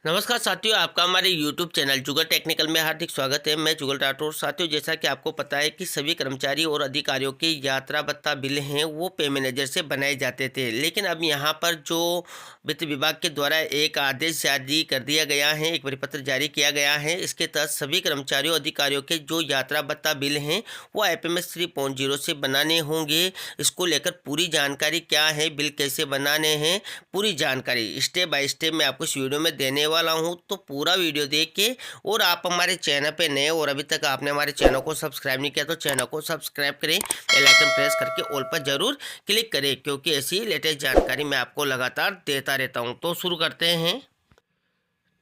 नमस्कार साथियों, आपका हमारे YouTube चैनल जुगल टेक्निकल में हार्दिक स्वागत है। मैं जुगल राठौर। साथियों, जैसा कि आपको पता है कि सभी कर्मचारी और अधिकारियों के यात्रा भत्ता बिल हैं वो पे मैनेजर से बनाए जाते थे, लेकिन अब यहाँ पर जो वित्त विभाग के द्वारा एक आदेश जारी कर दिया गया है, एक परिपत्र जारी किया गया है। इसके तहत सभी कर्मचारियों अधिकारियों के जो यात्रा भत्ता बिल हैं वो IPMS 3.0 से बनाने होंगे। इसको लेकर पूरी जानकारी क्या है, बिल कैसे बनाने हैं, पूरी जानकारी स्टेप बाय स्टेप मैं आपको इस वीडियो में देने वाला हूं। तो पूरा वीडियो देख के, और आप हमारे चैनल पे नए और अभी तक आपने हमारे चैनल को सब्सक्राइब नहीं किया तो चैनल को सब्सक्राइब करें, बेल आइकन प्रेस करके ऑल पर जरूर क्लिक करें, क्योंकि ऐसी लेटेस्ट जानकारी मैं आपको लगातार देता रहता हूं। तो शुरू करते हैं।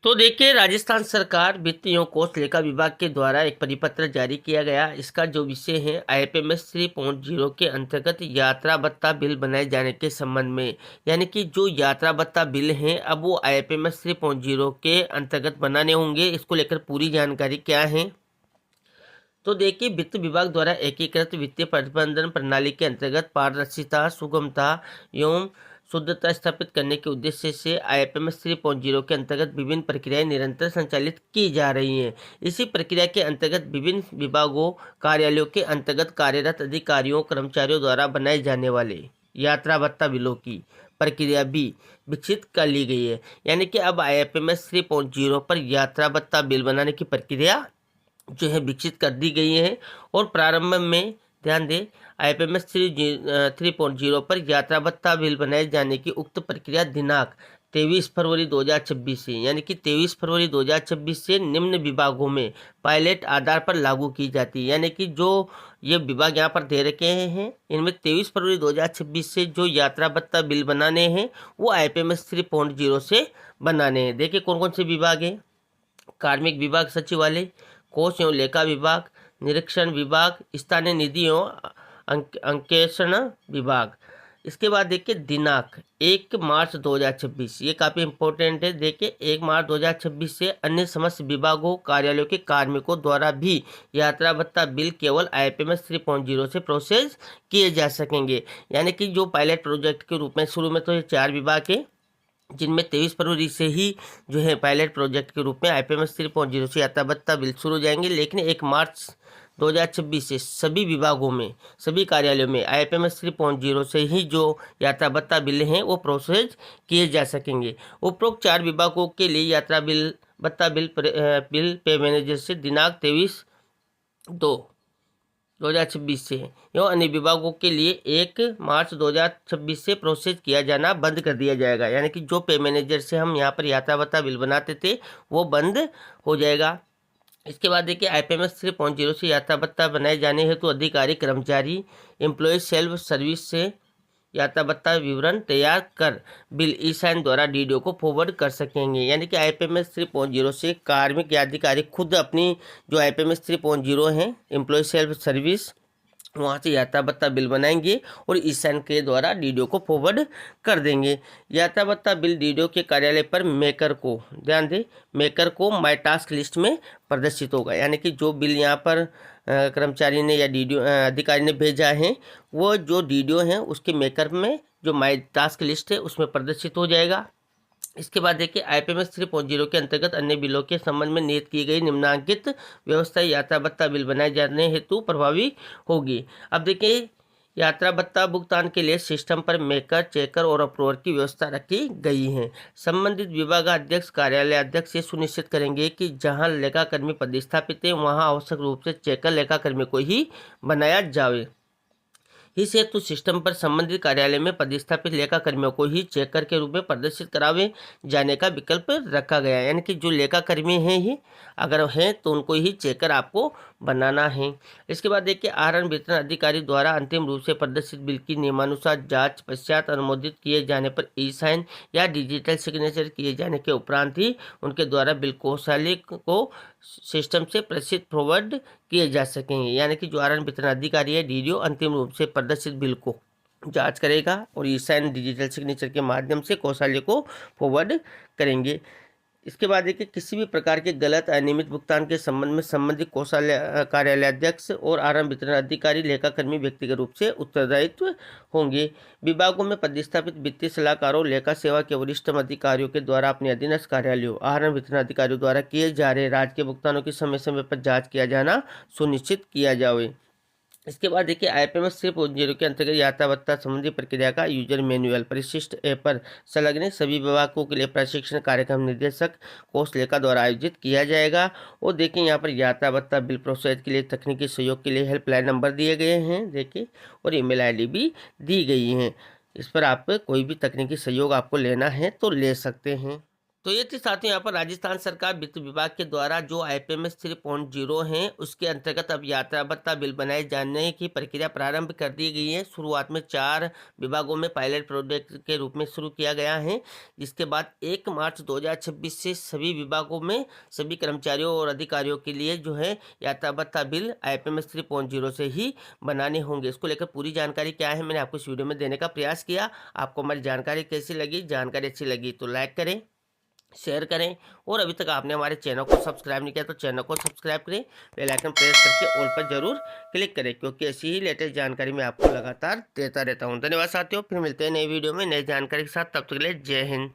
तो देखिए, राजस्थान सरकार वित्त एवं कोष लेखा विभाग के द्वारा एक परिपत्र जारी किया गया। इसका जो विषय है IPMS 3.0 के अंतर्गत यात्रा भत्ता बिल बनाए जाने के संबंध में, यानी कि जो यात्रा भत्ता बिल हैं अब वो IPMS 3.0 के अंतर्गत बनाने होंगे। इसको लेकर पूरी जानकारी क्या है, तो देखिए, वित्त विभाग द्वारा एकीकृत वित्तीय प्रबंधन प्रणाली के अंतर्गत पारदर्शिता, सुगमता एवं शुद्धता स्थापित करने के उद्देश्य से IPMS 3.0 के अंतर्गत विभिन्न प्रक्रियाएं निरंतर संचालित की जा रही हैं। इसी प्रक्रिया के अंतर्गत विभिन्न विभागों, कार्यालयों के अंतर्गत कार्यरत अधिकारियों, कर्मचारियों द्वारा बनाए जाने वाले यात्रा भत्ता बिलों की प्रक्रिया भी विकसित कर ली गई है। यानी कि अब IPMS 3.0 पर यात्रा भत्ता बिल बनाने की प्रक्रिया जो है विकसित कर दी गई है। और प्रारंभ में ध्यान दें, IPMS 3.0 पर यात्रा भत्ता बिल बनाए जाने की उक्त प्रक्रिया दिनांक 23 फरवरी 2026 से, यानी कि 23 फरवरी 2026 से निम्न विभागों में पायलट आधार पर लागू की जाती है। यानी कि जो ये विभाग यहाँ पर दे रखे हैं, इनमें 23 फरवरी 2026 से जो यात्रा भत्ता बिल बनाने हैं वो IPMS 3.0 से बनाने हैं। देखिए कौन कौन से विभाग हैं। कार्मिक विभाग सचिवालय, कोष एवं लेखा विभाग, निरीक्षण विभाग, स्थानीय निधि एवं अंकेक्षण विभाग। इसके बाद देखिए दिनांक 1 मार्च 2026, ये काफ़ी इंपॉर्टेंट है। देखिए 1 मार्च 2026 से अन्य समस्त विभागों, कार्यालयों के कार्मिकों द्वारा भी यात्रा भत्ता बिल केवल IPMS 3.0 से प्रोसेस किए जा सकेंगे। यानी कि जो पायलट प्रोजेक्ट के रूप में शुरू में तो ये 4 विभाग है, जिनमें 23 फरवरी से ही जो है पायलट प्रोजेक्ट के रूप में IPMS 3.0 से यात्रा भत्ता बिल शुरू हो जाएंगे। लेकिन 1 मार्च 2026 से सभी विभागों में, सभी कार्यालयों में IPMS 3.0 से ही जो यात्रा भत्ता बिल हैं वो प्रोसेस किए जा सकेंगे। उपरोक्त 4 विभागों के लिए यात्रा बिल भत्ता बिल पे मैनेजर से दिनांक 23/2/2026 से एवं अन्य विभागों के लिए 1 मार्च 2026 से प्रोसेस किया जाना बंद कर दिया जाएगा। यानी कि जो पे मैनेजर से हम यहाँ पर यात्रा भत्ता बिल बनाते थे वो बंद हो जाएगा। इसके बाद देखिए IPMS 3.0 से यात्रा भत्ता बनाए जाने हेतु अधिकारी, कर्मचारी, एम्प्लॉय सेल्फ सर्विस से यात्रा भत्ता विवरण तैयार कर बिल ई-साइन द्वारा DDO को फॉरवर्ड कर सकेंगे। यानी कि IPMS 3.0 से कार्मिक या अधिकारी खुद अपनी जो IPMS 3.0 है एम्प्लॉय सेल्फ सर्विस, वहाँ से यात्रा भत्ता बिल बनाएंगे और ई-साइन के द्वारा DDO को फॉरवर्ड कर देंगे। यात्रा भत्ता बिल DDO के कार्यालय पर मेकर को, ध्यान दें, मेकर को माई टास्क लिस्ट में प्रदर्शित होगा। यानी कि जो बिल यहाँ पर कर्मचारी ने या DDO अधिकारी ने भेजा है वो जो DDO है उसके मेकर में जो माई टास्क लिस्ट है उसमें प्रदर्शित हो जाएगा। इसके बाद देखिए IPMS 3.0 के अंतर्गत अन्य बिलों के संबंध में नियत की गई निम्नांकित व्यवस्था यात्रा भत्ता बिल बनाए जाने हेतु प्रभावी होगी। अब देखिए, यात्रा भत्ता भुगतान के लिए सिस्टम पर मेकर, चेकर और अप्रूवर की व्यवस्था रखी गई है। संबंधित विभागाध्यक्ष, कार्यालय अध्यक्ष ये सुनिश्चित करेंगे कि जहां लेखाकर्मी पदस्थापित है वहां आवश्यक रूप से चेकर लेखाकर्मी को ही बनाया जाए। इस हेतु सिस्टम पर संबंधित कार्यालय में पदस्थापित लेखा कर्मियों को ही चेकर के रूप में प्रदर्शित करावे जाने का विकल्प रखा गया है। यानी कि जो लेखा कर्मी हैं ही अगर हैं तो उनको ही चेकर आपको बनाना है। इसके बाद देखिए, आहरण वितरण अधिकारी द्वारा अंतिम रूप से प्रदर्शित बिल की नियमानुसार जांच पश्चात अनुमोदित किए जाने पर ई-साइन या डिजिटल सिग्नेचर किए जाने के उपरांत ही उनके द्वारा बिल कोषालय को सिस्टम से प्रेषित फॉरवर्ड किए जा सकेंगे। यानी कि जो आहरण वितरण अधिकारी है DDO अंतिम रूप से प्रदर्शित बिल को जांच करेगा और ई-साइन डिजिटल सिग्नेचर के माध्यम से कोषालय को फॉरवर्ड करेंगे। इसके बाद देखिए किसी भी प्रकार के गलत अनियमित भुगतान के संबंध में संबंधित कोषालय कार्यालयाध्यक्ष और आरंभ वितरण अधिकारी लेखाकर्मी व्यक्तिगत रूप से उत्तरदायित्व होंगे। विभागों में पदस्थापित वित्तीय सलाहकारों लेखा सेवा के वरिष्ठ अधिकारियों के द्वारा अपने अधीनस्थ कार्यालयों आरंभ वितरण अधिकारियों द्वारा किए जा रहे राज्य के भुगतानों की समय समय पर जाँच किया जाना सुनिश्चित किया जाए। इसके बाद देखिए IPMS 3.0 के अंतर्गत यात्रा भत्ता संबंधी प्रक्रिया का यूजर मैनुअल परिशिष्ट ऐप पर संलग्न सभी विभागों के लिए प्रशिक्षण कार्यक्रम निर्देशक कोष लेखा द्वारा आयोजित किया जाएगा। और देखिए यहाँ पर यात्रा भत्ता बिल प्रोसेस के लिए तकनीकी सहयोग के लिए हेल्पलाइन नंबर दिए गए हैं देखिए, और ईमेल ID भी दी गई है। इस पर आप कोई भी तकनीकी सहयोग आपको लेना है तो ले सकते हैं। तो ये थी साथियों यहाँ पर राजस्थान सरकार वित्त विभाग के द्वारा जो IPMS 3.0 हैं उसके अंतर्गत अब यात्रा भत्ता बिल बनाए जाने की प्रक्रिया प्रारंभ कर दी गई है। शुरुआत में 4 विभागों में पायलट प्रोजेक्ट के रूप में शुरू किया गया है, जिसके बाद 1 मार्च 2026 से सभी विभागों में सभी कर्मचारियों और अधिकारियों के लिए जो है यात्रा भत्ता बिल IPMS 3.0 से ही बनाने होंगे। इसको लेकर पूरी जानकारी क्या है मैंने आपको इस वीडियो में देने का प्रयास किया। आपको हमारी जानकारी कैसी लगी? जानकारी अच्छी लगी तो लाइक करें, शेयर करें, और अभी तक आपने हमारे चैनल को सब्सक्राइब नहीं किया तो चैनल को सब्सक्राइब करें, बेल आइकन प्रेस करके ऑल पर जरूर क्लिक करें, क्योंकि ऐसी ही लेटेस्ट जानकारी मैं आपको लगातार देता रहता हूं। धन्यवाद साथियों, फिर मिलते हैं नई वीडियो में नई जानकारी के साथ। तब तक के लिए जय हिंद।